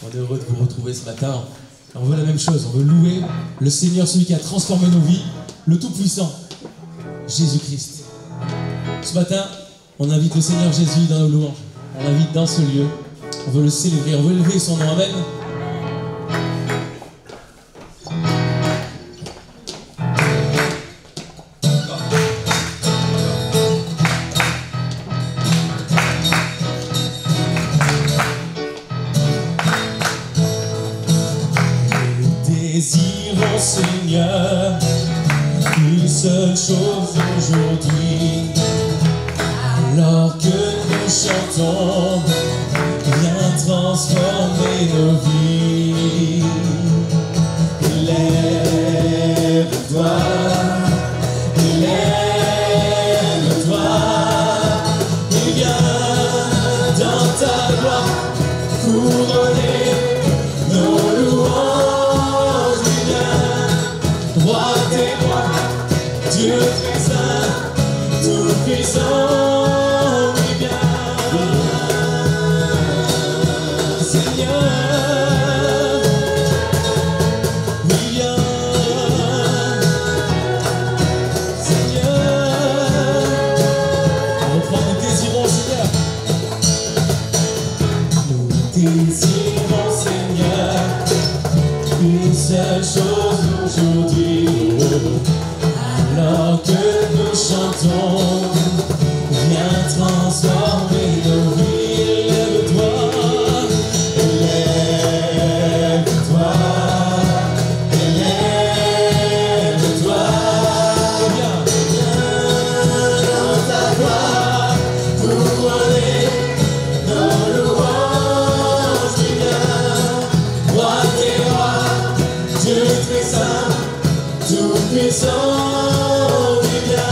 On est heureux de vous retrouver ce matin. On veut la même chose, on veut louer le Seigneur, celui qui a transformé nos vies, le Tout-Puissant, Jésus-Christ. Ce matin, on invite le Seigneur Jésus dans nos louanges. On l'invite dans ce lieu. On veut le célébrer, on veut élever son nom. Amen. Désirons, Seigneur, une seule chose aujourd'hui. Alors que nous chantons, viens transformer nos vies. Lève-toi, lève-toi, et viens dans ta gloire couronner nos louanges. Roi des rois, Dieu très saint, tout-puissant, oui bien, Seigneur, oui bien, Seigneur. On reprend, nous désirons, Seigneur. Nous désirons, Seigneur, une seule chose aujourd'hui. Alors que nous chantons, viens transformer nos vies. Lève-toi, lève-toi, lève-toi. Viens dans ta gloire couronner nos louanges. Viens, roi des rois, Dieu très saint, tout-puissant, oui bien,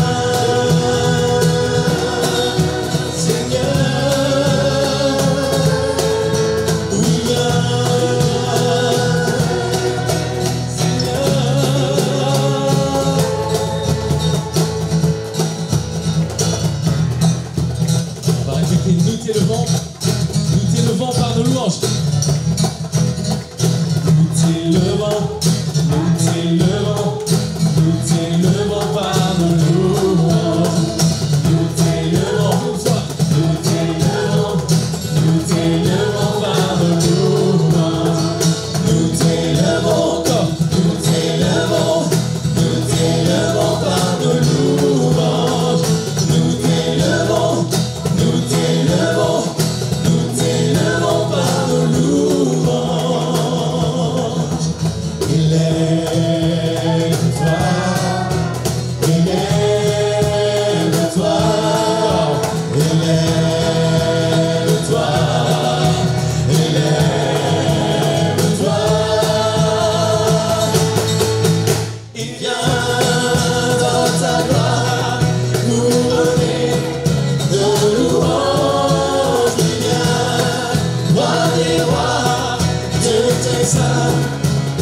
Seigneur, oui bien, Seigneur. On va répéter, nous t'élevons par nos louanges. Nous t'élevons, nous t'élevons. Nous t'élevons par nos louanges. Nous t'élevons une fois. Nous t'élevons par nos louanges. Nous t'élevons encore. Nous t'élevons par nos louanges. Nous t'élevons par nos louanges.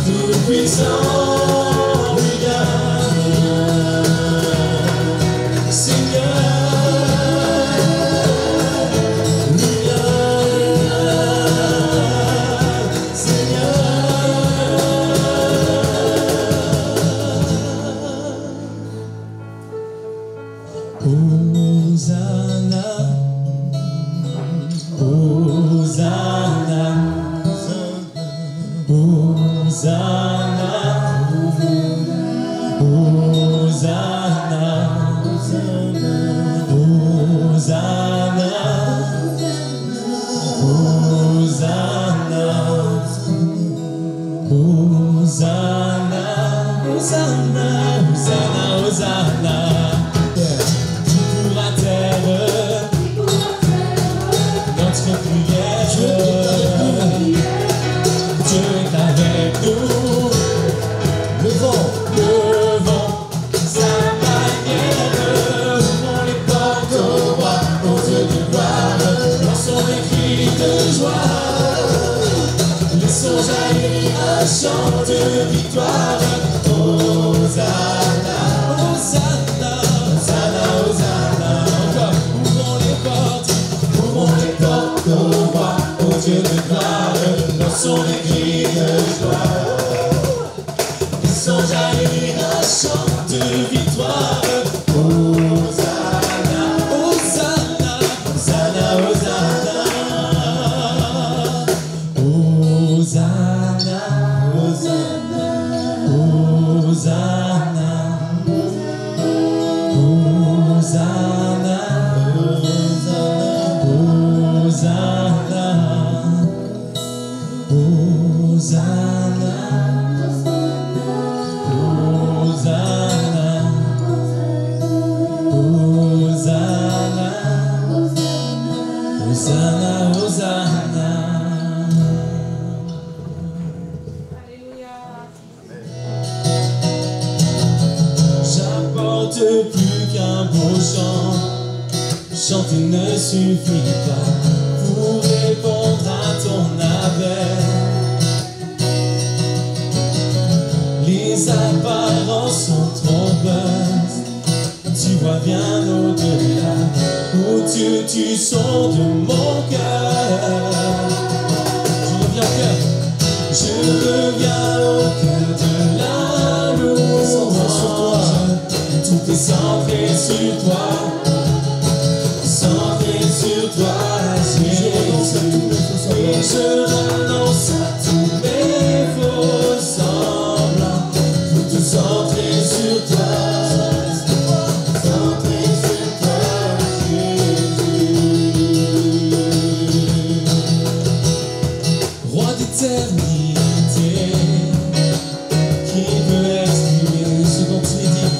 Tout-puissant, oui bien, Seigneur, oui bien, Seigneur. Hosanna, Hosanna, Hosanna, Hosanna, Hosanna, Hosanna, Hosanna, Hosanna, Hosanna. Tu pourras taire notre prière. Dieu est avec nous. Le vent, sa bannière. Ouvrons les portes au roi, au Dieu de gloire. Lançons des cris de joie. Laissons jaillir un chant de victoire. Hosanna, Hosanna, Hosanna, Hosanna. Encore, ouvrons les portes au roi, au Dieu de gloire. sont des cris de joie. Ils sont jaillis un chant de victoire. Hosanna, Hosanna, Hosanna, Hosanna. Hosanna, Hosanna, Hosanna. Hosanna, Hosanna, Hosanna, Hosanna, Hosanna. J'apporte plus qu'un beau chant. Chanter ne suffit pas pour répondre à ton appel. Les apparences sont trompeuses. Tu vois bien au-delà. Oh Dieu, tu sondes mon cœur. Je reviens au cœur de la louange. Tout est centré sur toi. Centré sur toi, Jésus. Et je renonce à tous mes faux semblants. Pour tout centrer sur toi. Centré sur toi, Jésus. Roi d'éternité, qui peut exprimer ce dont tu es dit.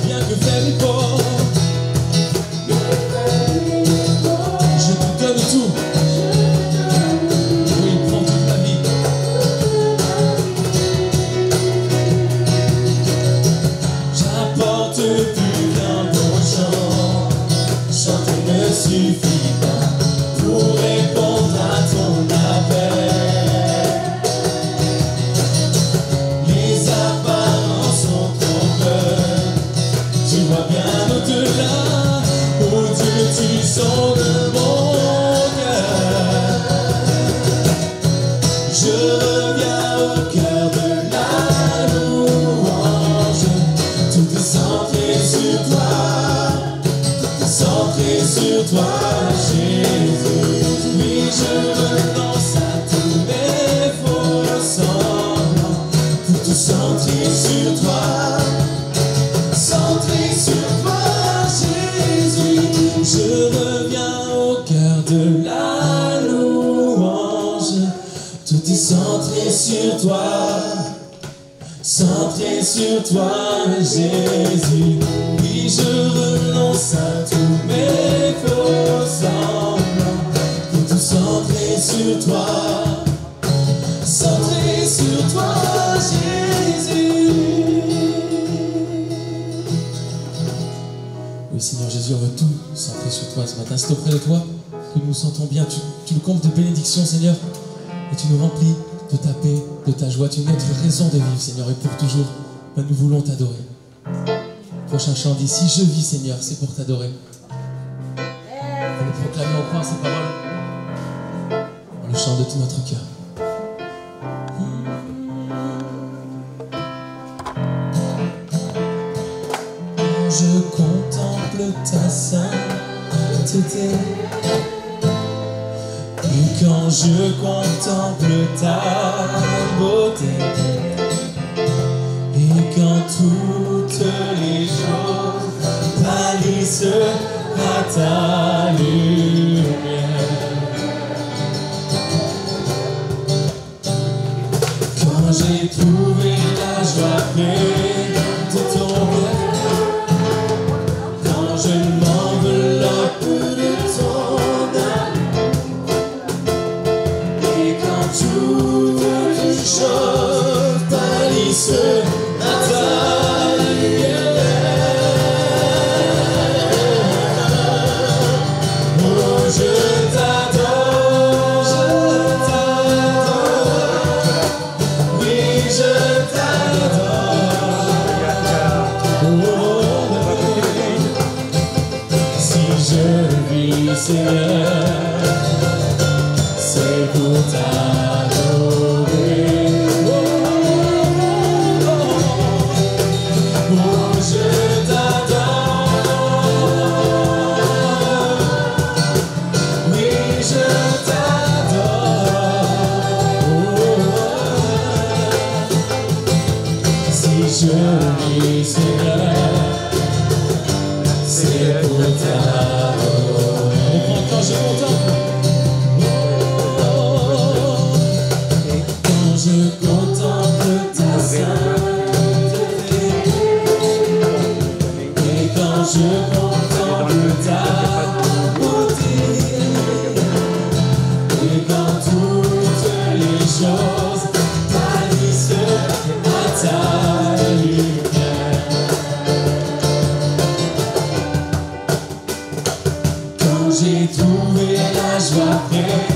Bien que faible et pauvre, je te donne tout. Oui, prends toute ma vie. J'apporte plus qu'un bon chant. Chanter ne suffit pas pour répondre à ton appel. Les apparences sont trompeuses. Tu vois bien au-delà. Oh Dieu, tu sondes mon cœur. Je reviens au cœur de la louange. Tout est centré sur toi. Centré sur toi, Jésus. Oui, je renonce à tous mes faux semblants. Pour tout centrer sur toi. Centré sur toi, Jésus. Je reviens au cœur de la louange. Tout est centré sur toi. Centré sur toi, Jésus. Oui, je renonce à tous mes faux semblants. Pour tout centrer sur toi. Centré sur toi, Jésus. Oui, Seigneur Jésus, on veut tout centrer sur toi ce matin. C'est auprès de toi que nous nous sentons bien. Tu nous combles de bénédictions, Seigneur. Et tu nous remplis de ta paix, de ta joie. Tu es notre raison de vivre, Seigneur, et pour toujours, ben, nous voulons t'adorer. Prochain chant dit, si je vis, Seigneur, c'est pour t'adorer. Pour le proclamer au croire ces paroles. On le chante de tout notre cœur. Je contemple ta sainteté. Et quand je contemple ta beauté, et quand toutes les choses pâlissent à ta lumière, quand j'ai trouvé la joie près de ton cœur, quand je m'enveloppe de ton toutes les choses pâlissent à ta lumière. Oh, je t'adore, oui, je t'adore. Oh, si je vis, Seigneur, pour t'adorer. Oh, je t'adore. Oui, je t'adore. Oh, si je vis, Seigneur, c'est pour t'adorer. On prend quand je contemple. Quand je contemple ta sainteté, et quand je contemple ta beauté, et quand toutes les choses pâlissent à ta lumière, quand j'ai trouvé la joie vraie,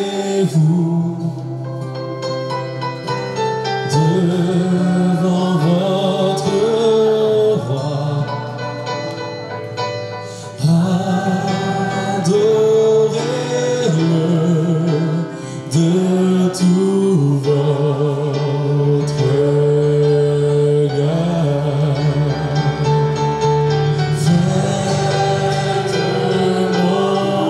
prosternez-vous devant votre roi, adorez-le de tout votre cœur. Faites-moi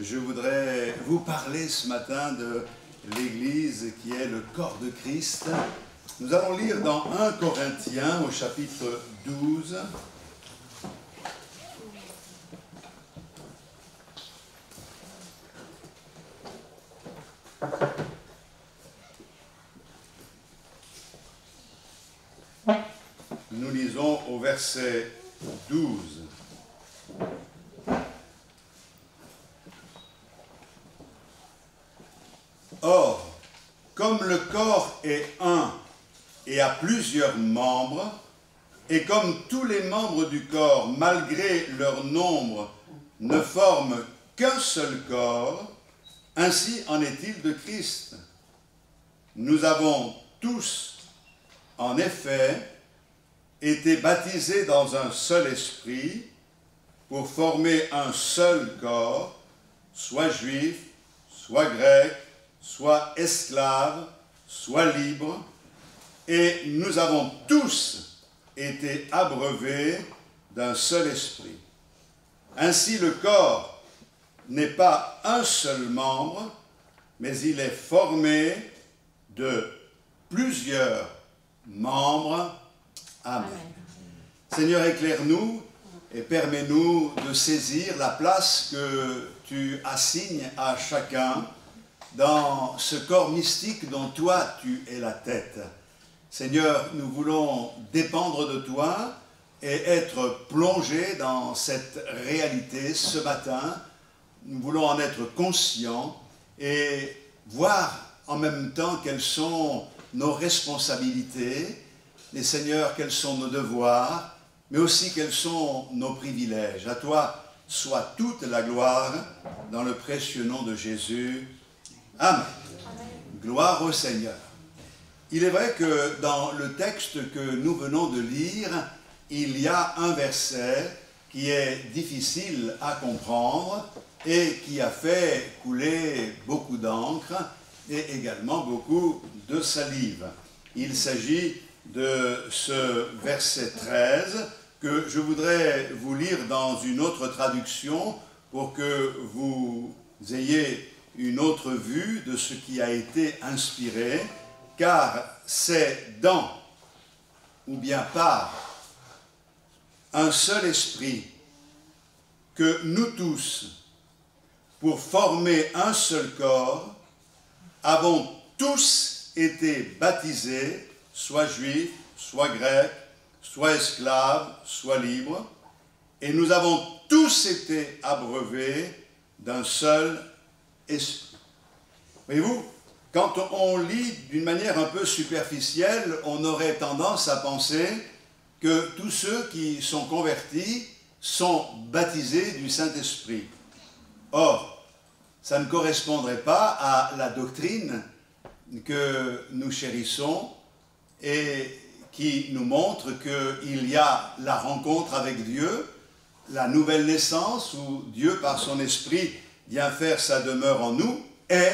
Je voudrais vous parler ce matin de l'Église qui est le corps de Christ. Nous allons lire dans 1 Corinthiens au chapitre 12. Nous lisons au verset 12. Or, comme le corps est un et a plusieurs membres, et comme tous les membres du corps, malgré leur nombre, ne forment qu'un seul corps, ainsi en est-il de Christ. Nous avons tous, en effet, été baptisés dans un seul esprit pour former un seul corps, soit juif, soit grec, soit esclave, soit libre, et nous avons tous été abreuvés d'un seul esprit. Ainsi le corps n'est pas un seul membre, mais il est formé de plusieurs membres. Amen. Seigneur, éclaire-nous et permets-nous de saisir la place que tu assignes à chacun dans ce corps mystique dont toi tu es la tête. Seigneur, nous voulons dépendre de toi et être plongés dans cette réalité ce matin. Nous voulons en être conscients et voir en même temps quelles sont nos responsabilités, et Seigneur, quels sont nos devoirs, mais aussi quels sont nos privilèges. À toi soit toute la gloire dans le précieux nom de Jésus. Amen. Amen. Gloire au Seigneur. Il est vrai que dans le texte que nous venons de lire, il y a un verset qui est difficile à comprendre et qui a fait couler beaucoup d'encre et également beaucoup de salive. Il s'agit de ce verset 13 que je voudrais vous lire dans une autre traduction pour que vous ayez une autre vue de ce qui a été inspiré, car c'est dans, ou bien par, un seul esprit que nous tous, pour former un seul corps, avons tous été baptisés, soit juifs, soit grecs, soit esclaves, soit libres, et nous avons tous été abreuvés d'un seul esprit. Voyez-vous, quand on lit d'une manière un peu superficielle, on aurait tendance à penser que tous ceux qui sont convertis sont baptisés du Saint-Esprit. Or, ça ne correspondrait pas à la doctrine que nous chérissons et qui nous montre qu'il y a la rencontre avec Dieu, la nouvelle naissance où Dieu, par son Esprit, vient faire sa demeure en nous, et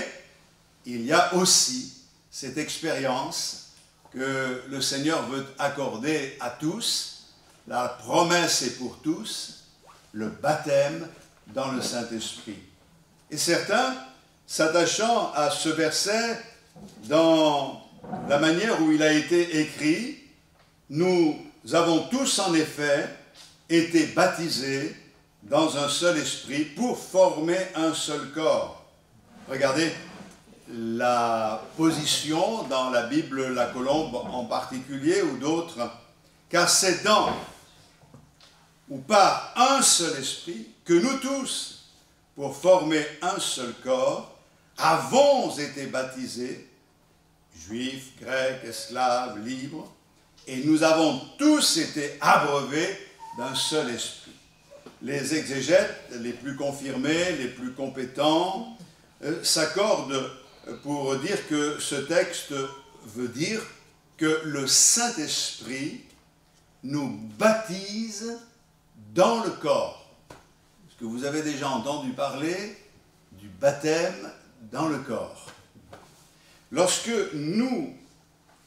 il y a aussi cette expérience que le Seigneur veut accorder à tous. La promesse est pour tous, le baptême dans le Saint-Esprit. Et certains, s'attachant à ce verset dans la manière où il a été écrit, nous avons tous en effet été baptisés dans un seul esprit pour former un seul corps. Regardez la position dans la Bible, la Colombe en particulier, ou d'autres, car c'est dans ou par un seul esprit que nous tous, pour former un seul corps, avons été baptisés, juifs, grecs, esclaves, libres, et nous avons tous été abreuvés d'un seul esprit. Les exégètes les plus confirmés, les plus compétents, s'accordent pour dire que ce texte veut dire que le Saint-Esprit nous baptise dans le corps. Est-ce que vous avez déjà entendu parler du baptême dans le corps? Lorsque nous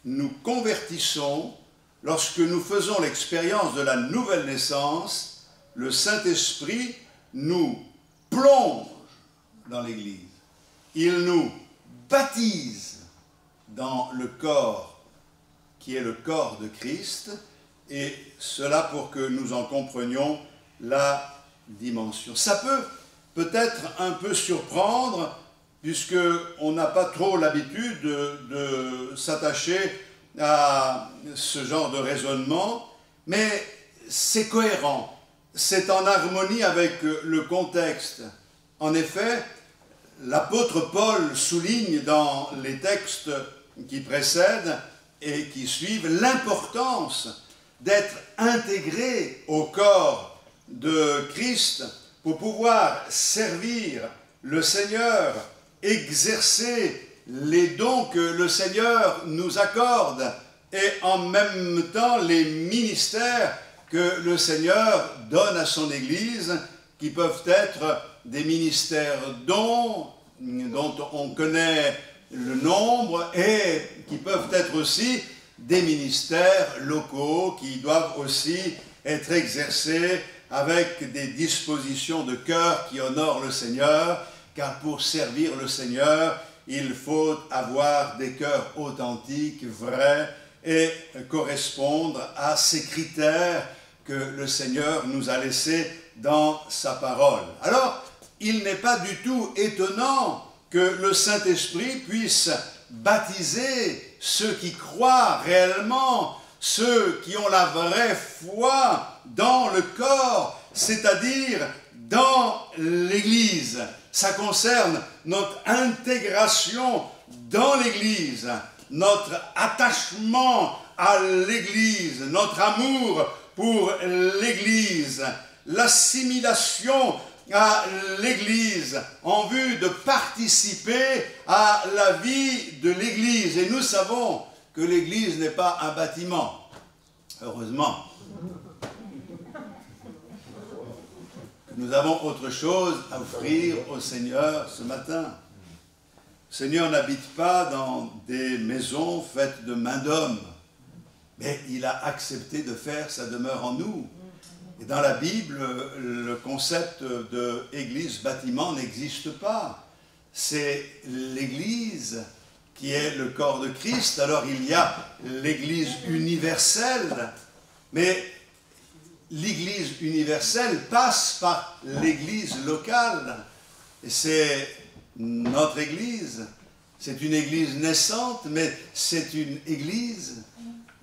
nous convertissons, lorsque nous faisons l'expérience de la nouvelle naissance, le Saint-Esprit nous plonge dans l'Église. Il nous baptise dans le corps qui est le corps de Christ, et cela pour que nous en comprenions la dimension. Ça peut peut-être un peu surprendre, puisqu'on n'a pas trop l'habitude de s'attacher à ce genre de raisonnement, mais c'est cohérent, c'est en harmonie avec le contexte. En effet, l'apôtre Paul souligne dans les textes qui précèdent et qui suivent l'importance d'être intégré au corps de Christ pour pouvoir servir le Seigneur, exercer les dons que le Seigneur nous accorde et en même temps les ministères que le Seigneur donne à son Église, qui peuvent être des ministères dont on connaît le nombre, et qui peuvent être aussi des ministères locaux qui doivent aussi être exercés avec des dispositions de cœur qui honorent le Seigneur, car pour servir le Seigneur, il faut avoir des cœurs authentiques, vrais, et correspondre à ces critères que le Seigneur nous a laissés dans sa parole. Alors, il n'est pas du tout étonnant que le Saint-Esprit puisse baptiser ceux qui croient réellement, ceux qui ont la vraie foi dans le corps, c'est-à-dire dans l'Église. Ça concerne notre intégration dans l'Église, notre attachement à l'Église, notre amour pour l'Église, l'assimilation à l'Église en vue de participer à la vie de l'Église. Et nous savons que l'Église n'est pas un bâtiment, heureusement. Nous avons autre chose à offrir au Seigneur ce matin. Le Seigneur n'habite pas dans des maisons faites de main d'homme, mais il a accepté de faire sa demeure en nous. Et dans la Bible, le concept d'église-bâtiment n'existe pas. C'est l'Église qui est le corps de Christ. Alors il y a l'Église universelle, mais l'Église universelle passe par l'Église locale. Et c'est notre Église. C'est une Église naissante, mais c'est une Église.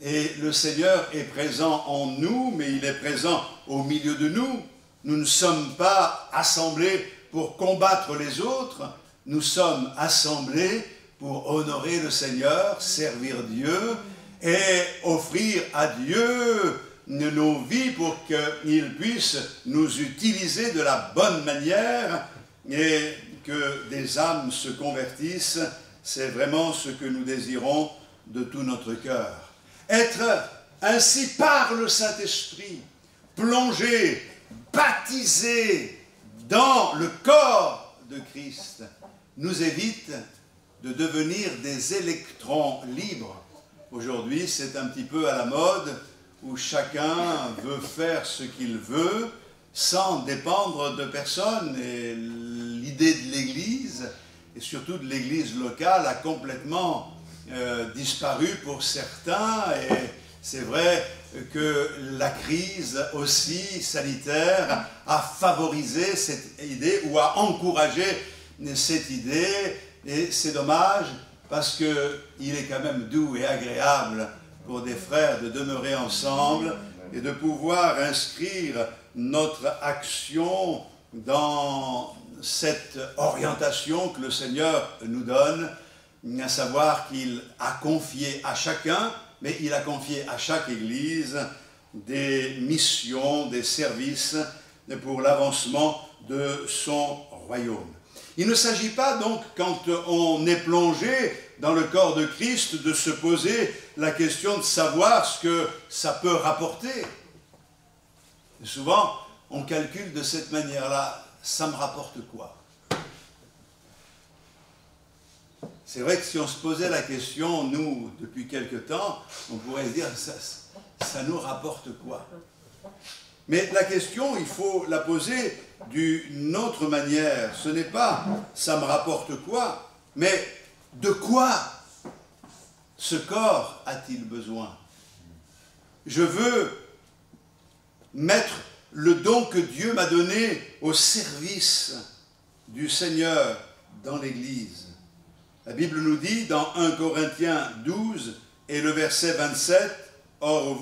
Et le Seigneur est présent en nous, mais il est présent au milieu de nous. Nous ne sommes pas assemblés pour combattre les autres, nous sommes assemblés pour honorer le Seigneur, servir Dieu et offrir à Dieu nos vies pour qu'il puisse nous utiliser de la bonne manière et que des âmes se convertissent. C'est vraiment ce que nous désirons de tout notre cœur. Être ainsi par le Saint-Esprit, plongé, baptisé dans le corps de Christ, nous évite de devenir des électrons libres. Aujourd'hui, c'est un petit peu à la mode où chacun veut faire ce qu'il veut sans dépendre de personne. Et l'idée de l'Église, et surtout de l'Église locale, a complètement disparu pour certains. Et c'est vrai que la crise aussi sanitaire a favorisé cette idée ou a encouragé cette idée. Et c'est dommage parce qu'il est quand même doux et agréable pour des frères de demeurer ensemble et de pouvoir inscrire notre action dans cette orientation que le Seigneur nous donne, à savoir qu'il a confié à chacun, mais il a confié à chaque Église des missions, des services pour l'avancement de son royaume. Il ne s'agit pas donc, quand on est plongé dans le corps de Christ, de se poser la question de savoir ce que ça peut rapporter. Et souvent, on calcule de cette manière-là, ça me rapporte quoi? C'est vrai que si on se posait la question, nous, depuis quelque temps, on pourrait se dire, ça nous rapporte quoi? Mais la question, il faut la poser d'une autre manière. Ce n'est pas « ça me rapporte quoi », mais « de quoi ce corps a-t-il besoin ?» Je veux mettre le don que Dieu m'a donné au service du Seigneur dans l'Église. La Bible nous dit dans 1 Corinthiens 12 et le verset 27, « Or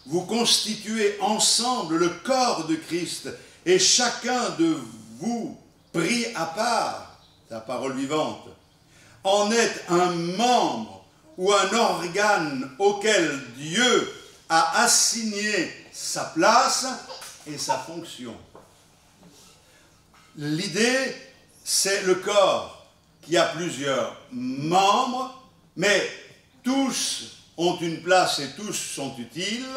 vous constituez ensemble le corps de Christ, et chacun de vous, pris à part, la parole vivante, en est un membre ou un organe auquel Dieu a assigné sa place et sa fonction. » L'idée, c'est le corps qui a plusieurs membres, mais tous ont une place et tous sont utiles,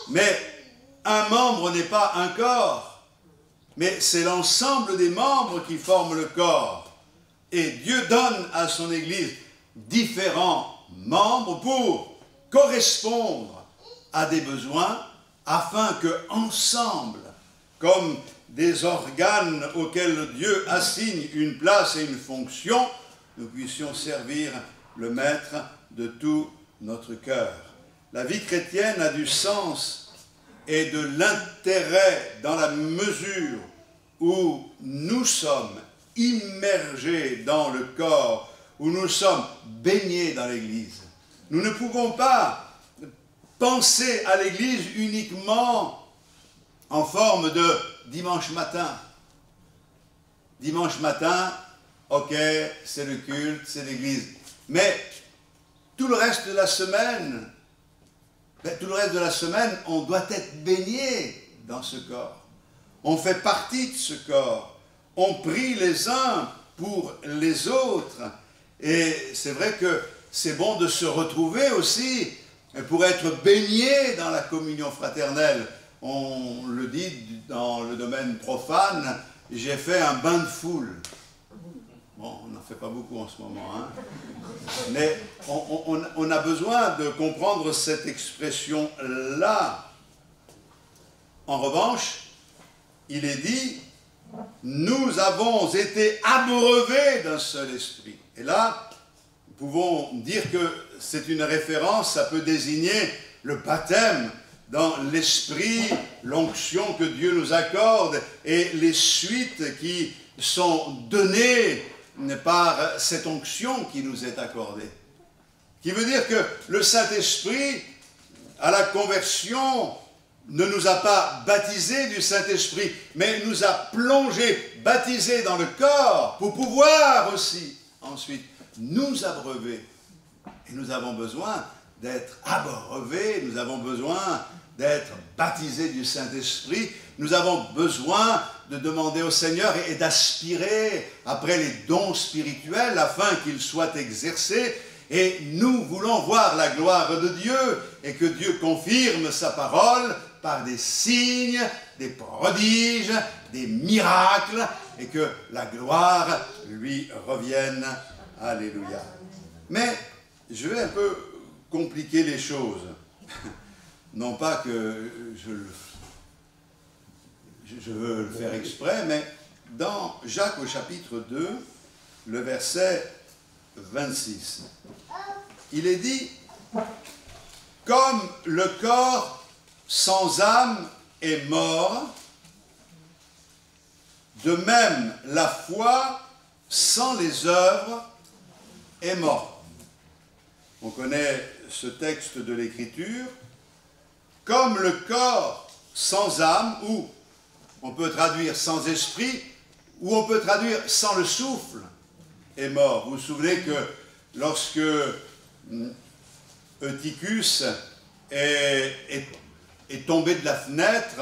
mais un membre n'est pas un corps, mais c'est l'ensemble des membres qui forment le corps. Et Dieu donne à son Église différents membres pour correspondre à des besoins, afin que ensemble, comme des organes auxquels Dieu assigne une place et une fonction, nous puissions servir le Maître de tout notre cœur. La vie chrétienne a du sens et de l'intérêt dans la mesure où nous sommes immergés dans le corps, où nous sommes baignés dans l'Église. Nous ne pouvons pas penser à l'Église uniquement en forme de dimanche matin. Dimanche matin, ok, c'est le culte, c'est l'Église. Mais tout le reste de la semaine, on doit être baigné dans ce corps. On fait partie de ce corps. On prie les uns pour les autres. Et c'est vrai que c'est bon de se retrouver aussi pour être baigné dans la communion fraternelle. On le dit dans le domaine profane, j'ai fait un bain de foule. Bon, on n'en fait pas beaucoup en ce moment, hein. Mais on a besoin de comprendre cette expression-là. En revanche, il est dit, nous avons été abreuvés d'un seul esprit. Et là, nous pouvons dire que c'est une référence, ça peut désigner le baptême dans l'esprit, l'onction que Dieu nous accorde et les suites qui sont données par cette onction qui nous est accordée. Qui veut dire que le Saint-Esprit, à la conversion, ne nous a pas baptisés du Saint-Esprit, mais nous a plongés, baptisés dans le corps, pour pouvoir aussi, ensuite, nous abreuver. Et nous avons besoin d'être abreuvés, nous avons besoin d'être baptisés du Saint-Esprit, nous avons besoin de demander au Seigneur et d'aspirer après les dons spirituels afin qu'ils soient exercés. Et nous voulons voir la gloire de Dieu et que Dieu confirme sa parole par des signes, des prodiges, des miracles et que la gloire lui revienne. Alléluia. Mais je vais un peu compliquer les choses. Non pas que je veux le faire exprès, mais dans Jacques au chapitre 2, le verset 26, il est dit « Comme le corps sans âme est mort, de même la foi sans les œuvres est morte. » On connaît ce texte de l'Écriture. Comme le corps sans âme, ou on peut traduire sans esprit, ou on peut traduire sans le souffle, est mort. Vous vous souvenez que lorsque Eutychus est tombé de la fenêtre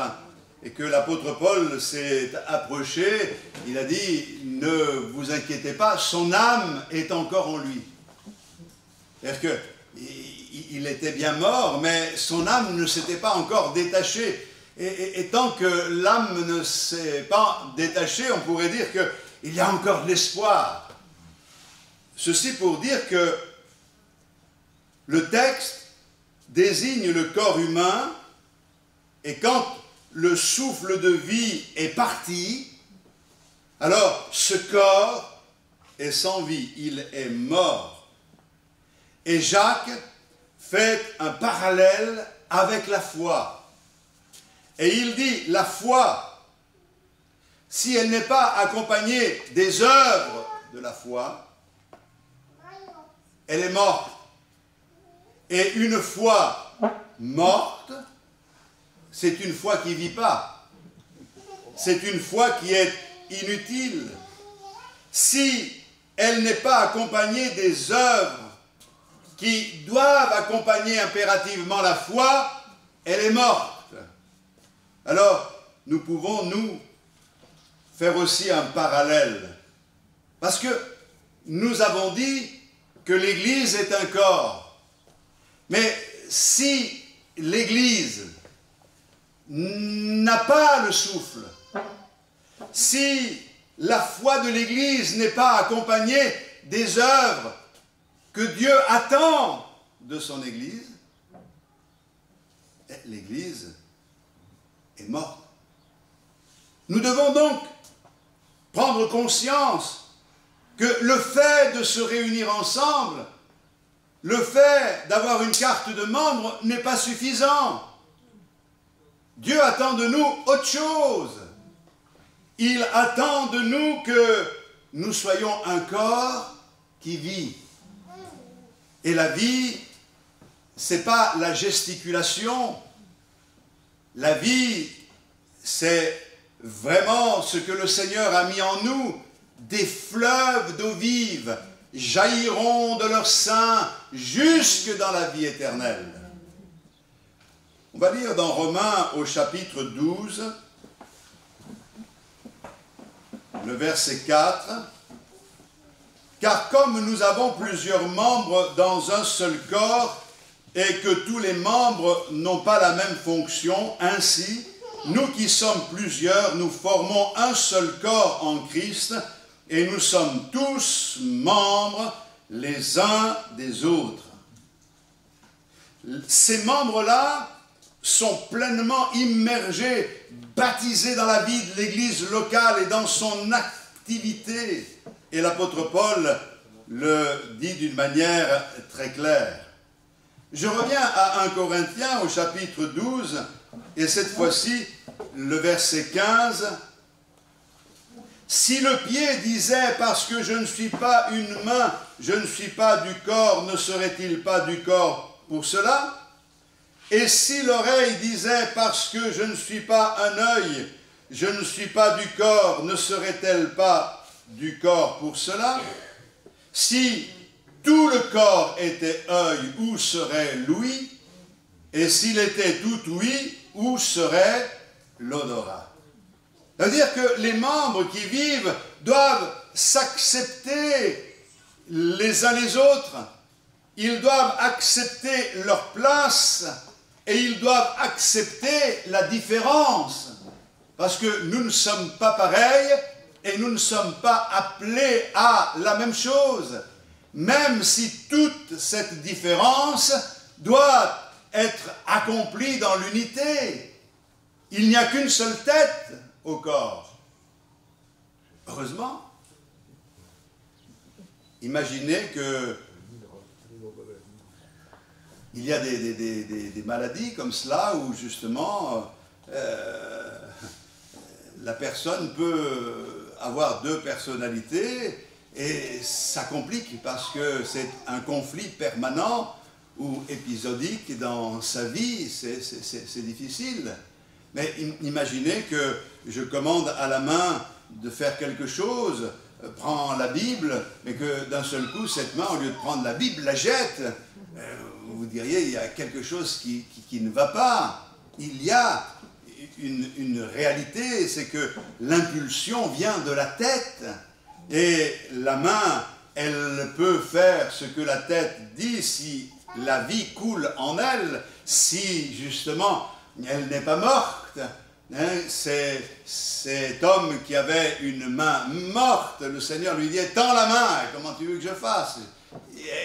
et que l'apôtre Paul s'est approché, il a dit « Ne vous inquiétez pas, son âme est encore en lui. » C'est-à-dire qu'il était bien mort, mais son âme ne s'était pas encore détachée. Et tant que l'âme ne s'est pas détachée, on pourrait dire qu'il y a encore de l'espoir. Ceci pour dire que le texte désigne le corps humain, et quand le souffle de vie est parti, alors ce corps est sans vie, il est mort. Et Jacques fait un parallèle avec la foi. Et il dit, la foi, si elle n'est pas accompagnée des œuvres de la foi, elle est morte. Et une foi morte, c'est une foi qui ne vit pas. C'est une foi qui est inutile. Si elle n'est pas accompagnée des œuvres qui doivent accompagner impérativement la foi, elle est morte. Alors, nous pouvons, nous, faire aussi un parallèle. Parce que nous avons dit que l'Église est un corps. Mais si l'Église n'a pas le souffle, si la foi de l'Église n'est pas accompagnée des œuvres que Dieu attend de son Église, l'Église est morte. Nous devons donc prendre conscience que le fait de se réunir ensemble, le fait d'avoir une carte de membre n'est pas suffisant. Dieu attend de nous autre chose. Il attend de nous que nous soyons un corps qui vit. Et la vie, ce n'est pas la gesticulation. La vie, c'est vraiment ce que le Seigneur a mis en nous. Des fleuves d'eau vive jailliront de leur sein jusque dans la vie éternelle. On va lire dans Romains au chapitre 12, le verset 4. « Car comme nous avons plusieurs membres dans un seul corps, et que tous les membres n'ont pas la même fonction, ainsi, nous qui sommes plusieurs, nous formons un seul corps en Christ, et nous sommes tous membres les uns des autres. » Ces membres-là sont pleinement immergés, baptisés dans la vie de l'Église locale et dans son activité. Et l'apôtre Paul le dit d'une manière très claire. Je reviens à 1 Corinthiens au chapitre 12, et cette fois-ci, le verset 15. « Si le pied disait, parce que je ne suis pas une main, je ne suis pas du corps, ne serait-il pas du corps pour cela ? Et si l'oreille disait, parce que je ne suis pas un œil, je ne suis pas du corps, ne serait-elle pas du corps pour cela ? Si tout le corps était œil, où serait l'ouïe ? Et s'il était tout ouïe, où serait l'odorat ? » C'est-à-dire que les membres qui vivent doivent s'accepter les uns les autres. Ils doivent accepter leur place et ils doivent accepter la différence. Parce que nous ne sommes pas pareils et nous ne sommes pas appelés à la même chose. Même si toute cette différence doit être accomplie dans l'unité. Il n'y a qu'une seule tête au corps. Heureusement. Imaginez que il y a des maladies comme cela où justement la personne peut avoir deux personnalités et ça complique parce que c'est un conflit permanent ou épisodique dans sa vie, c'est difficile. Mais imaginez que je commande à la main de faire quelque chose, prends la Bible, mais que d'un seul coup, cette main, au lieu de prendre la Bible, la jette. Vous diriez, il y a quelque chose qui ne va pas. Il y a une réalité, c'est que l'impulsion vient de la tête. Et la main, elle peut faire ce que la tête dit si la vie coule en elle, si justement elle n'est pas morte. Cet homme qui avait une main morte, le Seigneur lui dit « Tends la main, comment tu veux que je fasse ?»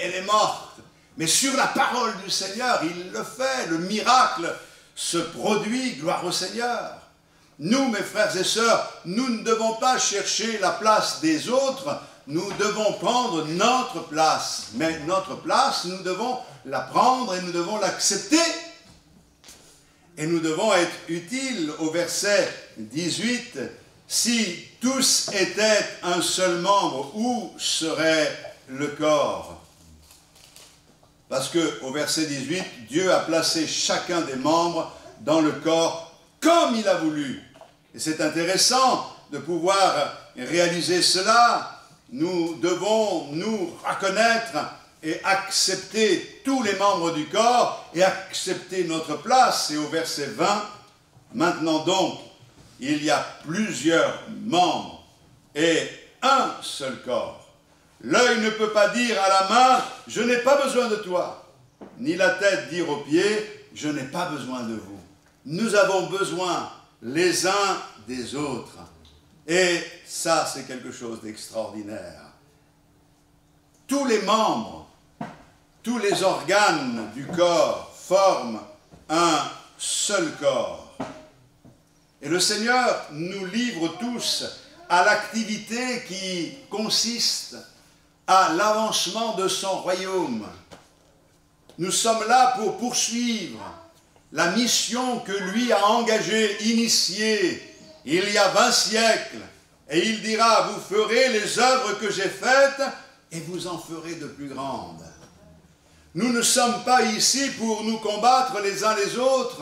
Elle est morte. Mais sur la parole du Seigneur, il le fait, le miracle se produit, gloire au Seigneur. Nous, mes frères et sœurs, nous ne devons pas chercher la place des autres, nous devons prendre notre place. Mais notre place, nous devons la prendre et nous devons l'accepter. Et nous devons être utiles au verset 18. Si tous étaient un seul membre, où serait le corps? Parce qu'au verset 18, Dieu a placé chacun des membres dans le corps comme il a voulu. Et c'est intéressant de pouvoir réaliser cela. Nous devons nous reconnaître et accepter tous les membres du corps et accepter notre place. Et au verset 20, maintenant donc, il y a plusieurs membres et un seul corps. L'œil ne peut pas dire à la main, je n'ai pas besoin de toi, ni la tête dire aux pieds, je n'ai pas besoin de vous. Nous avons besoin les uns des autres. Et ça, c'est quelque chose d'extraordinaire. Tous les membres, tous les organes du corps forment un seul corps. Et le Seigneur nous livre tous à l'activité qui consiste à l'avancement de son royaume. Nous sommes là pour poursuivre la mission que lui a engagée, initiée, il y a 20 siècles. Et il dira, vous ferez les œuvres que j'ai faites et vous en ferez de plus grandes. Nous ne sommes pas ici pour nous combattre les uns les autres.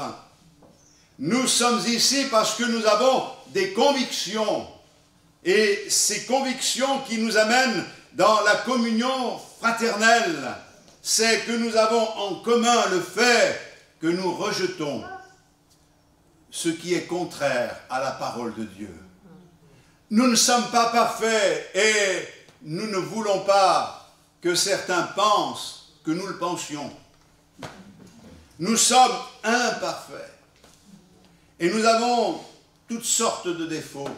Nous sommes ici parce que nous avons des convictions. Et ces convictions qui nous amènent dans la communion fraternelle, c'est que nous avons en commun le fait que nous rejetons ce qui est contraire à la parole de Dieu. Nous ne sommes pas parfaits et nous ne voulons pas que certains pensent que nous le pensions. Nous sommes imparfaits et nous avons toutes sortes de défauts.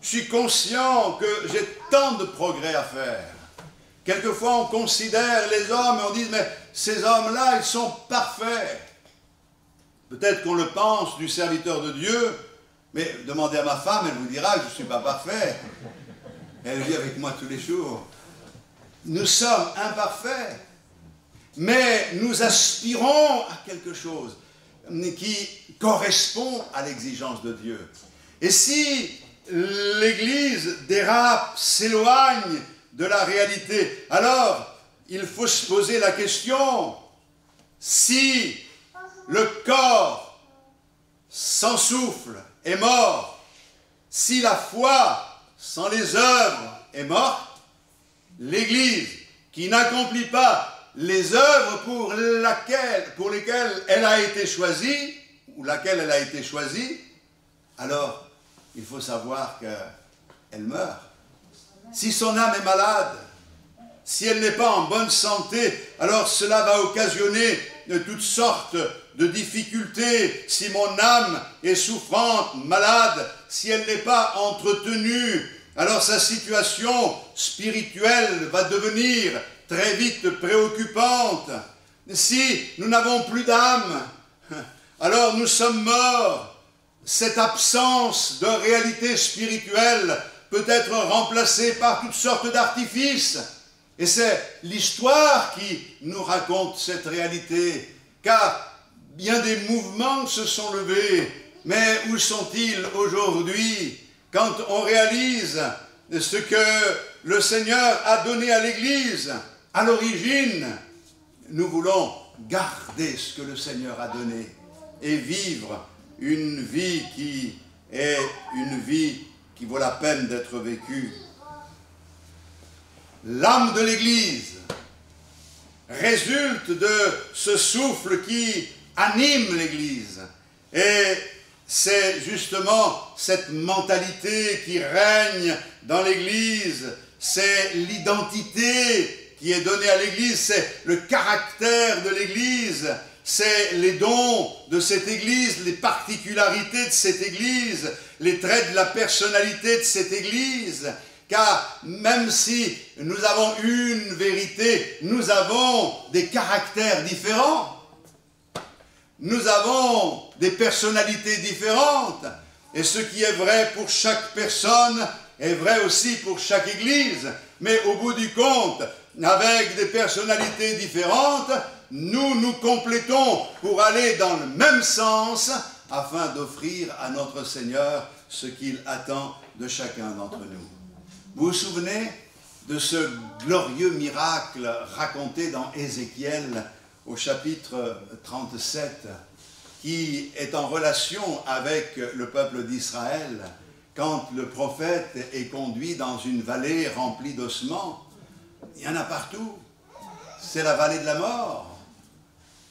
Je suis conscient que j'ai tant de progrès à faire. Quelquefois on considère les hommes et on dit mais ces hommes-là ils sont parfaits. Peut-être qu'on le pense du serviteur de Dieu, mais demandez à ma femme, elle vous dira que je ne suis pas parfait. Elle vit avec moi tous les jours. Nous sommes imparfaits, mais nous aspirons à quelque chose qui correspond à l'exigence de Dieu. Et si l'Église dérape, s'éloigne de la réalité, alors il faut se poser la question, si le corps sans souffle est mort, si la foi sans les œuvres est morte, l'Église qui n'accomplit pas les œuvres pour lesquelles elle a été choisie, ou laquelle elle a été choisie, alors il faut savoir qu'elle meurt. Si son âme est malade, si elle n'est pas en bonne santé, alors cela va occasionner toutes sortes de difficultés. Si mon âme est souffrante, malade, si elle n'est pas entretenue, alors sa situation spirituelle va devenir très vite préoccupante. Si nous n'avons plus d'âme, alors nous sommes morts. Cette absence de réalité spirituelle peut être remplacée par toutes sortes d'artifices. Et c'est l'histoire qui nous raconte cette réalité, car bien des mouvements se sont levés, mais où sont-ils aujourd'hui quand on réalise ce que le Seigneur a donné à l'Église? À l'origine, nous voulons garder ce que le Seigneur a donné et vivre une vie qui est une vie qui vaut la peine d'être vécue. L'âme de l'Église résulte de ce souffle qui anime l'Église. Et c'est justement cette mentalité qui règne dans l'Église, c'est l'identité qui est donnée à l'Église, c'est le caractère de l'Église, c'est les dons de cette Église, les particularités de cette Église, les traits de la personnalité de cette Église. Car même si nous avons une vérité, nous avons des caractères différents. Nous avons des personnalités différentes. Et ce qui est vrai pour chaque personne est vrai aussi pour chaque église. Mais au bout du compte, avec des personnalités différentes, nous nous complétons pour aller dans le même sens afin d'offrir à notre Seigneur ce qu'il attend de chacun d'entre nous. Vous vous souvenez de ce glorieux miracle raconté dans Ézéchiel au chapitre 37, qui est en relation avec le peuple d'Israël, quand le prophète est conduit dans une vallée remplie d'ossements. Il y en a partout. C'est la vallée de la mort.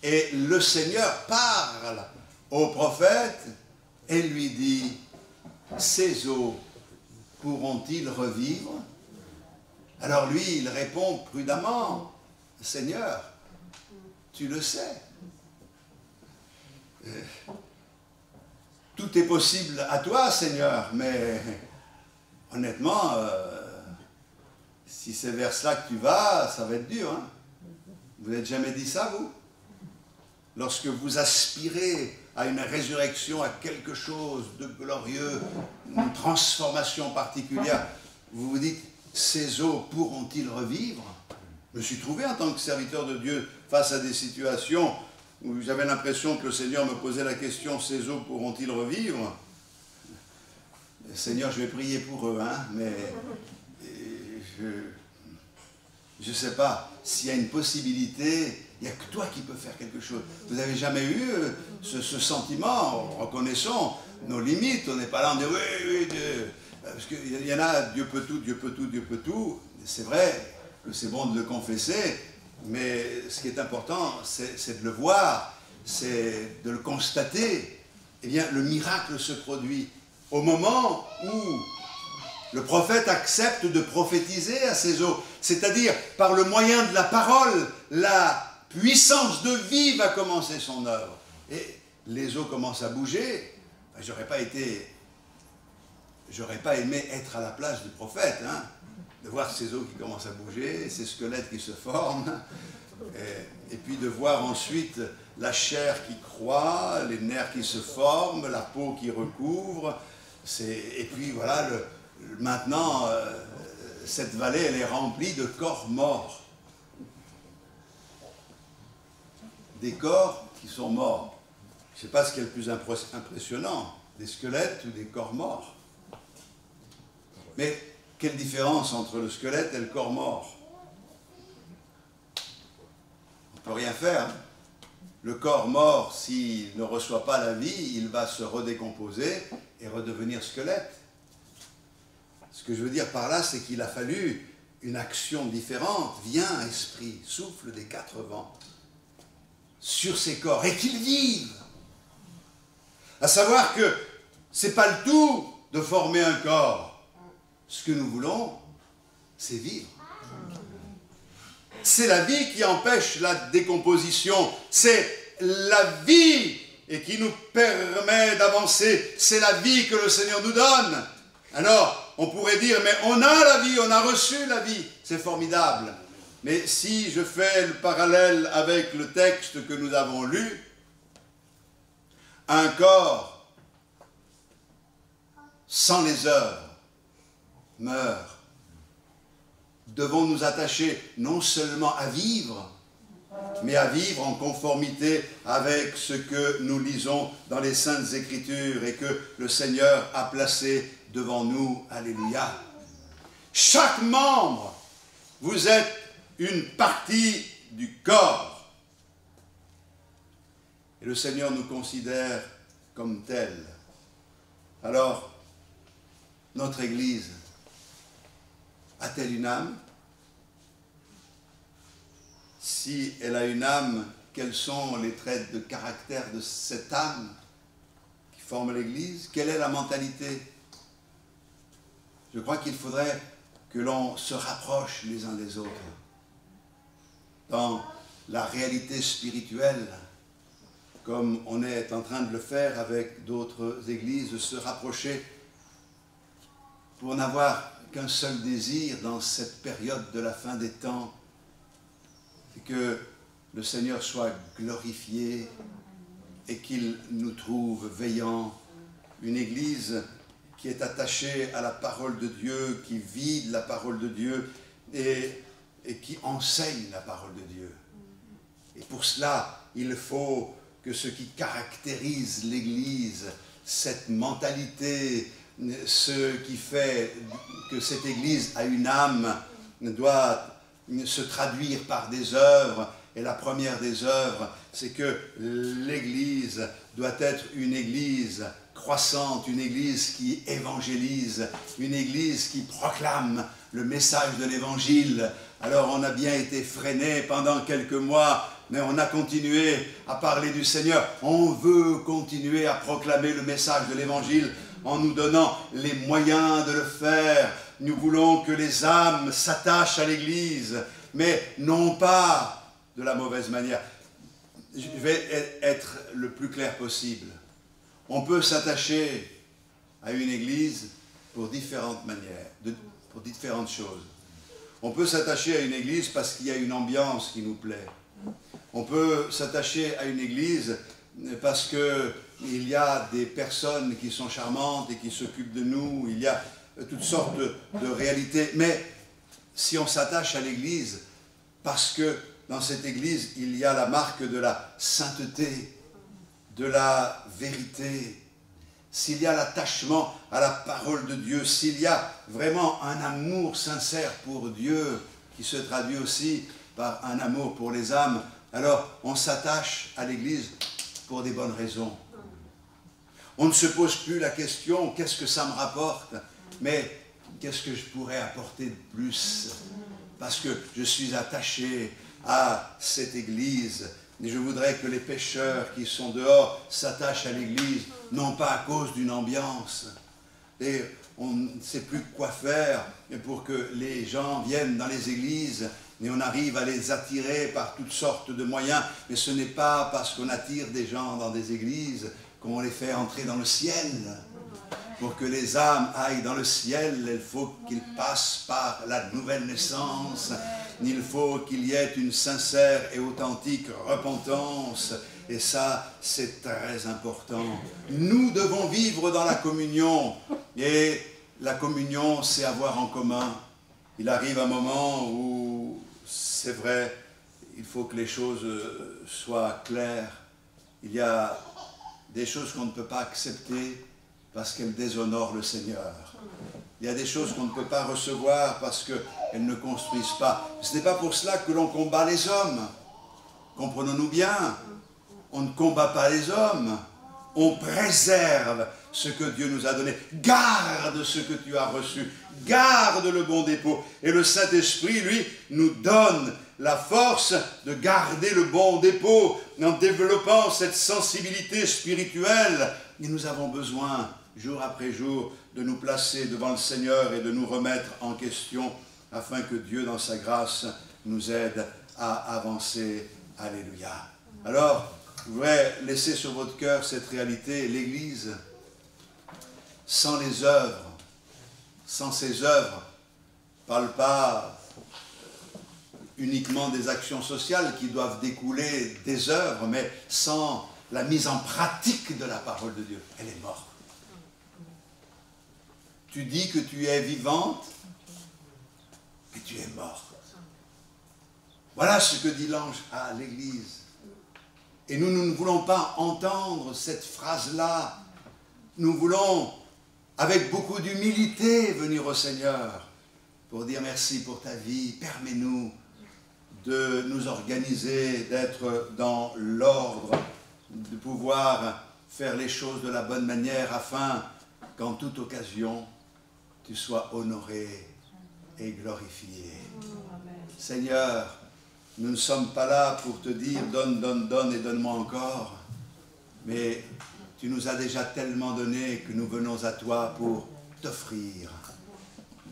Et le Seigneur parle au prophète et lui dit, « Ces eaux pourront-ils revivre ?» Alors lui, il répond prudemment, « Seigneur, tu le sais. Tout est possible à toi, Seigneur, mais honnêtement, si c'est vers cela que tu vas, ça va être dur. Hein? Vous n'avez jamais dit ça, vous? Lorsque vous aspirez à une résurrection, à quelque chose de glorieux, une transformation particulière, vous vous dites, ces eaux pourront-ils revivre? Je me suis trouvé en tant que serviteur de Dieu face à des situations où j'avais l'impression que le Seigneur me posait la question, ces eaux pourront-ils revivre? Seigneur, je vais prier pour eux, hein, mais je ne sais pas s'il y a une possibilité, il n'y a que toi qui peux faire quelque chose. Vous n'avez jamais eu ce sentiment, reconnaissons nos limites, on n'est pas là, on dit oui, Dieu. Parce qu'il y en a, Dieu peut tout, Dieu peut tout, Dieu peut tout. C'est vrai que c'est bon de le confesser, mais ce qui est important, c'est de le voir, c'est de le constater. Eh bien, le miracle se produit au moment où le prophète accepte de prophétiser à ces eaux, c'est-à-dire par le moyen de la parole, la puissance de vie va commencer son œuvre. Et les eaux commencent à bouger. Enfin, j'aurais pas aimé être à la place du prophète, hein, de voir ces os qui commencent à bouger, ces squelettes qui se forment, et puis de voir ensuite la chair qui croît, les nerfs qui se forment, la peau qui recouvre, et puis voilà, maintenant, cette vallée, elle est remplie de corps morts. Des corps qui sont morts. Je ne sais pas ce qui est le plus impressionnant, des squelettes ou des corps morts. Mais quelle différence entre le squelette et le corps mort? On ne peut rien faire. Le corps mort, s'il ne reçoit pas la vie, il va se redécomposer et redevenir squelette. Ce que je veux dire par là, c'est qu'il a fallu une action différente. Viens, esprit, souffle des quatre vents sur ces corps et qu'ils vivent. À savoir que ce n'est pas le tout de former un corps. Ce que nous voulons, c'est vivre. C'est la vie qui empêche la décomposition. C'est la vie et qui nous permet d'avancer. C'est la vie que le Seigneur nous donne. Alors, on pourrait dire, mais on a la vie, on a reçu la vie. C'est formidable. Mais si je fais le parallèle avec le texte que nous avons lu, un corps sans les œuvres meurt. Devons nous attacher non seulement à vivre, mais à vivre en conformité avec ce que nous lisons dans les Saintes Écritures et que le Seigneur a placé devant nous. Alléluia. Chaque membre, vous êtes une partie du corps. Et le Seigneur nous considère comme tels. Alors, notre Église a-t-elle une âme? Si elle a une âme, quels sont les traits de caractère de cette âme qui forme l'Église? Quelle est la mentalité? Je crois qu'il faudrait que l'on se rapproche les uns des autres dans la réalité spirituelle, comme on est en train de le faire avec d'autres églises, de se rapprocher pour n'avoir qu'un seul désir dans cette période de la fin des temps, c'est que le Seigneur soit glorifié et qu'il nous trouve veillants une église qui est attachée à la parole de Dieu, qui vit de la parole de Dieu et qui enseigne la parole de Dieu. Et pour cela, il faut que ce qui caractérise l'Église, cette mentalité, ce qui fait que cette Église a une âme, doit se traduire par des œuvres. Et la première des œuvres, c'est que l'Église doit être une Église croissante, une Église qui évangélise, une Église qui proclame le message de l'Évangile. Alors on a bien été freiné pendant quelques mois, mais on a continué à parler du Seigneur. On veut continuer à proclamer le message de l'Évangile en nous donnant les moyens de le faire. Nous voulons que les âmes s'attachent à l'Église, mais non pas de la mauvaise manière. Je vais être le plus clair possible. On peut s'attacher à une Église pour différentes manières, pour différentes choses. On peut s'attacher à une Église parce qu'il y a une ambiance qui nous plaît. On peut s'attacher à une Église parce qu'il y a des personnes qui sont charmantes et qui s'occupent de nous. Il y a toutes sortes de réalités. Mais si on s'attache à l'Église parce que dans cette Église, il y a la marque de la sainteté, de la vérité, s'il y a l'attachement à la parole de Dieu, s'il y a vraiment un amour sincère pour Dieu, qui se traduit aussi par un amour pour les âmes, alors on s'attache à l'Église pour des bonnes raisons. On ne se pose plus la question, qu'est-ce que ça me rapporte, mais qu'est-ce que je pourrais apporter de plus, parce que je suis attaché à cette Église. Et je voudrais que les pécheurs qui sont dehors s'attachent à l'Église, non pas à cause d'une ambiance. Et on ne sait plus quoi faire pour que les gens viennent dans les églises, et on arrive à les attirer par toutes sortes de moyens. Mais ce n'est pas parce qu'on attire des gens dans des églises qu'on les fait entrer dans le ciel. Pour que les âmes aillent dans le ciel, il faut qu'ils passent par la nouvelle naissance. Il faut qu'il y ait une sincère et authentique repentance. Et ça, c'est très important. Nous devons vivre dans la communion. Et la communion, c'est avoir en commun. Il arrive un moment où, c'est vrai, il faut que les choses soient claires. Il y a des choses qu'on ne peut pas accepter parce qu'elles déshonorent le Seigneur. Il y a des choses qu'on ne peut pas recevoir parce qu'elles ne construisent pas. Ce n'est pas pour cela que l'on combat les hommes. Comprenons-nous bien. On ne combat pas les hommes. On préserve ce que Dieu nous a donné. Garde ce que tu as reçu. Garde le bon dépôt. Et le Saint-Esprit, lui, nous donne la force de garder le bon dépôt en développant cette sensibilité spirituelle. Et nous avons besoin, jour après jour, de nous placer devant le Seigneur et de nous remettre en question afin que Dieu, dans sa grâce, nous aide à avancer. Alléluia. Alors, je voudrais laisser sur votre cœur cette réalité. L'Église, sans les œuvres, sans ces œuvres, ne parle pas uniquement des actions sociales qui doivent découler des œuvres, mais sans la mise en pratique de la parole de Dieu, elle est morte. Tu dis que tu es vivante, mais tu es morte. Voilà ce que dit l'ange à l'Église. Et nous ne voulons pas entendre cette phrase-là. Nous voulons, avec beaucoup d'humilité, venir au Seigneur pour dire merci pour ta vie. Permets-nous de nous organiser, d'être dans l'ordre, de pouvoir faire les choses de la bonne manière afin qu'en toute occasion, tu sois honoré et glorifié. Seigneur, nous ne sommes pas là pour te dire donne, donne, donne et donne-moi encore, mais tu nous as déjà tellement donné que nous venons à toi pour t'offrir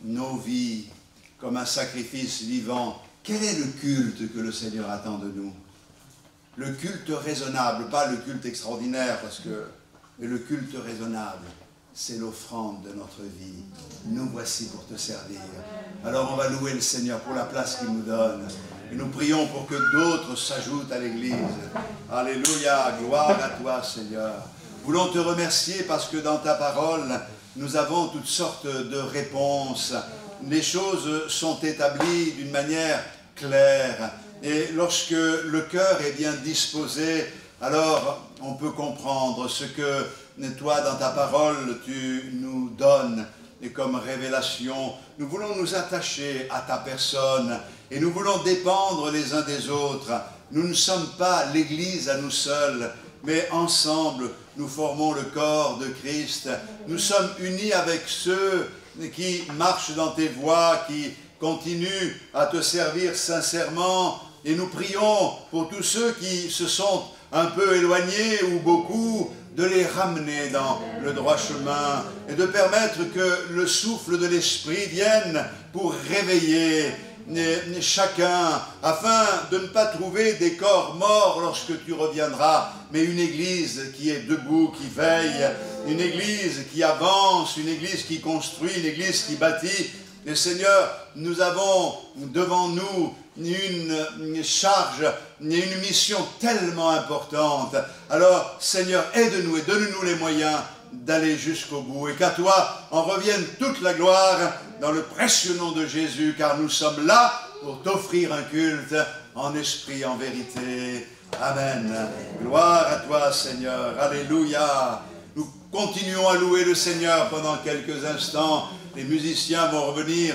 nos vies comme un sacrifice vivant. Quel est le culte que le Seigneur attend de nous? Le culte raisonnable, pas le culte extraordinaire, mais le culte raisonnable, c'est l'offrande de notre vie. Nous voici pour te servir. Alors on va louer le Seigneur pour la place qu'il nous donne. Et nous prions pour que d'autres s'ajoutent à l'Église. Alléluia, gloire à toi Seigneur. voulons te remercier parce que dans ta parole, nous avons toutes sortes de réponses. Les choses sont établies d'une manière claire. Et lorsque le cœur est bien disposé, alors on peut comprendre ce que toi, dans ta parole, tu nous donnes. Et comme révélation, nous voulons nous attacher à ta personne et nous voulons dépendre les uns des autres. Nous ne sommes pas l'Église à nous seuls, mais ensemble, nous formons le corps de Christ. Nous sommes unis avec ceux qui marchent dans tes voies, qui continuent à te servir sincèrement. Et nous prions pour tous ceux qui se sont un peu éloignés ou beaucoup, de les ramener dans le droit chemin et de permettre que le souffle de l'Esprit vienne pour réveiller chacun, afin de ne pas trouver des corps morts lorsque tu reviendras, mais une Église qui est debout, qui veille, une Église qui avance, une Église qui construit, une Église qui bâtit. Et Seigneur, nous avons devant nous une charge, une mission tellement importante. Alors, Seigneur, aide-nous et donne-nous les moyens d'aller jusqu'au bout. Et qu'à toi en revienne toute la gloire dans le précieux nom de Jésus, car nous sommes là pour t'offrir un culte en esprit, en vérité. Amen. Gloire à toi, Seigneur. Alléluia. Nous continuons à louer le Seigneur pendant quelques instants. Les musiciens vont revenir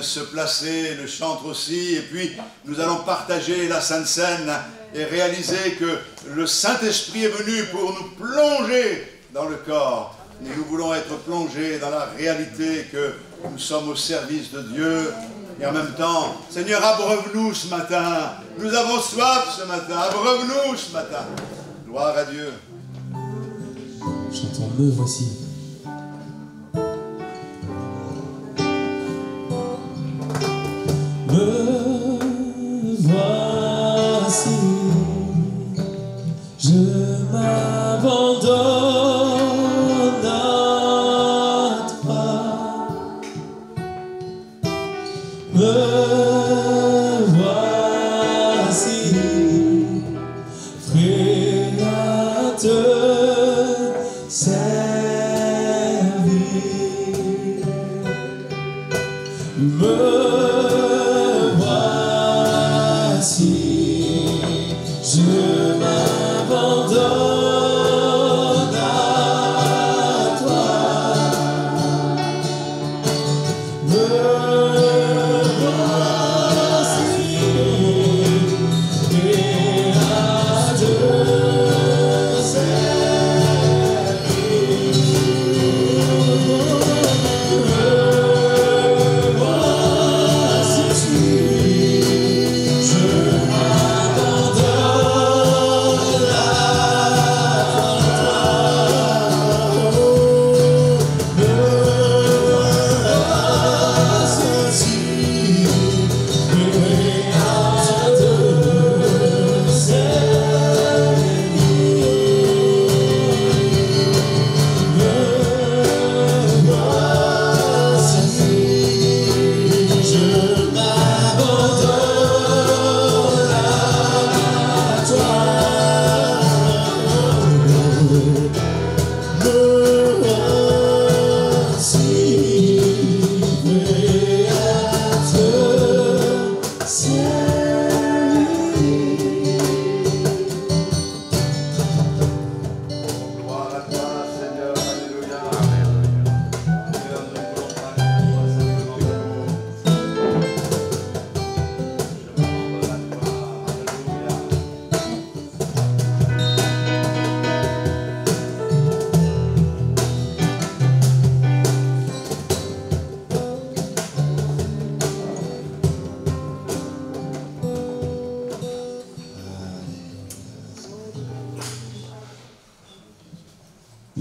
se placer, le chantre aussi, et puis nous allons partager la Sainte Seine et réaliser que le Saint-Esprit est venu pour nous plonger dans le corps. Et nous voulons être plongés dans la réalité que nous sommes au service de Dieu. Et en même temps, Seigneur, abreuve-nous ce matin. Nous avons soif ce matin. Abreuve-nous ce matin. Gloire à Dieu. Chantons Me voici. Me voici, je m'abandonne à toi. Me voici, prêt à te servir. Je m'abandonne à toi. Me voici, prêt à te servir. Me voici, je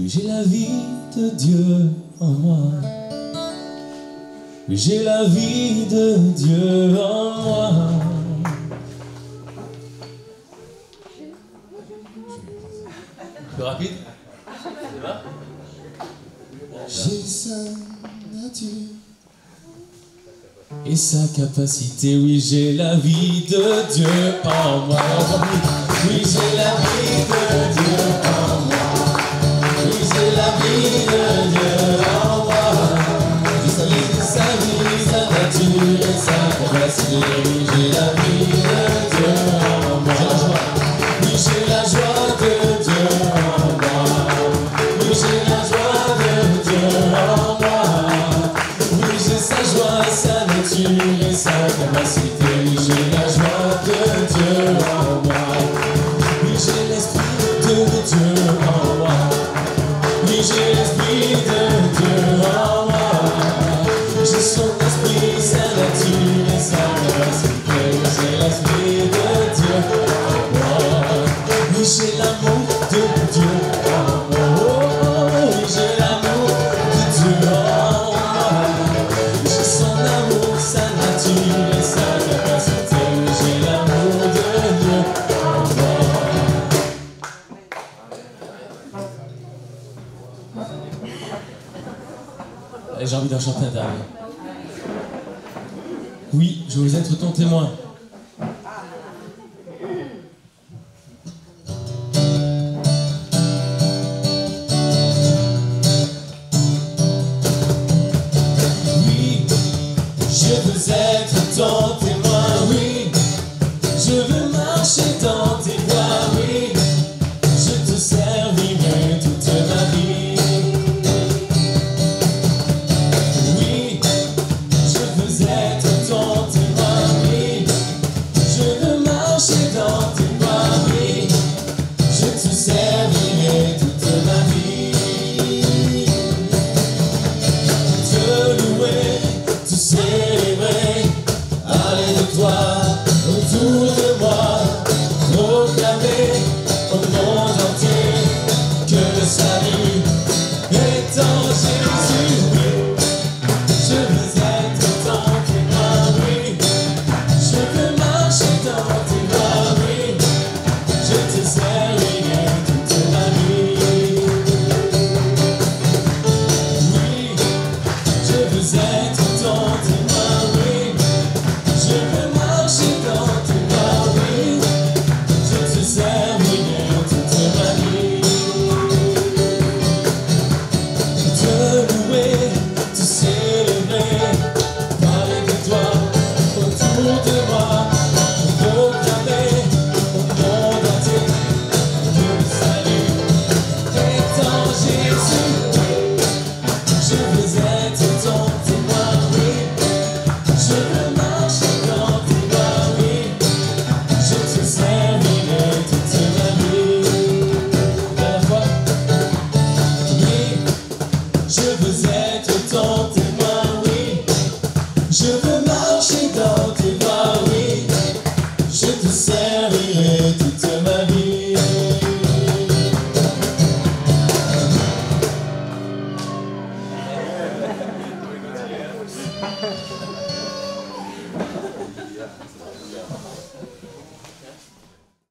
J'ai la vie de Dieu en moi. J'ai la vie de Dieu en moi. Plus rapide? J'ai sa nature et sa capacité. Oui, j'ai la vie de Dieu en moi. Oui, j'ai la vie de Dieu en moi. facile, oui, j'ai la vie de Dieu en moi. Oui, j'ai la joie de Dieu en moi. Oui, j'ai la joie de Dieu en moi. Oui, j'ai sa joie, sa nature et sa capacité. Oui, j'ai la joie de Dieu en moi. Oui, j'ai l'esprit de Dieu en moi. Oui, j'ai l'esprit de Dieu en moi. J'ai son esprit, sa nature et sa capacité. Oui, j'ai l'esprit de Dieu en moi. Oui, j'ai l'amour de Dieu en moi. Oui, j'ai l'amour de Dieu en moi. J'ai son amour, sa nature et sa capacité. Oui, j'ai l'amour de Dieu en moi. J'ai envie d'en chanter un dernier. Oui, je veux être ton témoin. Oui, je veux être ton témoin. Oui, je veux marcher dans tes voies. Oui, je te servirai toute ma vie. Oui, je veux être ton témoin, oui. Je veux marcher dans tes pas, oui. Je te servirai toute ma vie. Te louer, te célébrer, parler de toi autour de moi, proclamer au monde entier que le salut est en Jésus. Je veux être ton témoin, oui. Je veux marcher dans tes pas, oui. Je te servirai toute ma vie. Oui, je veux être ton témoin, oui. Je veux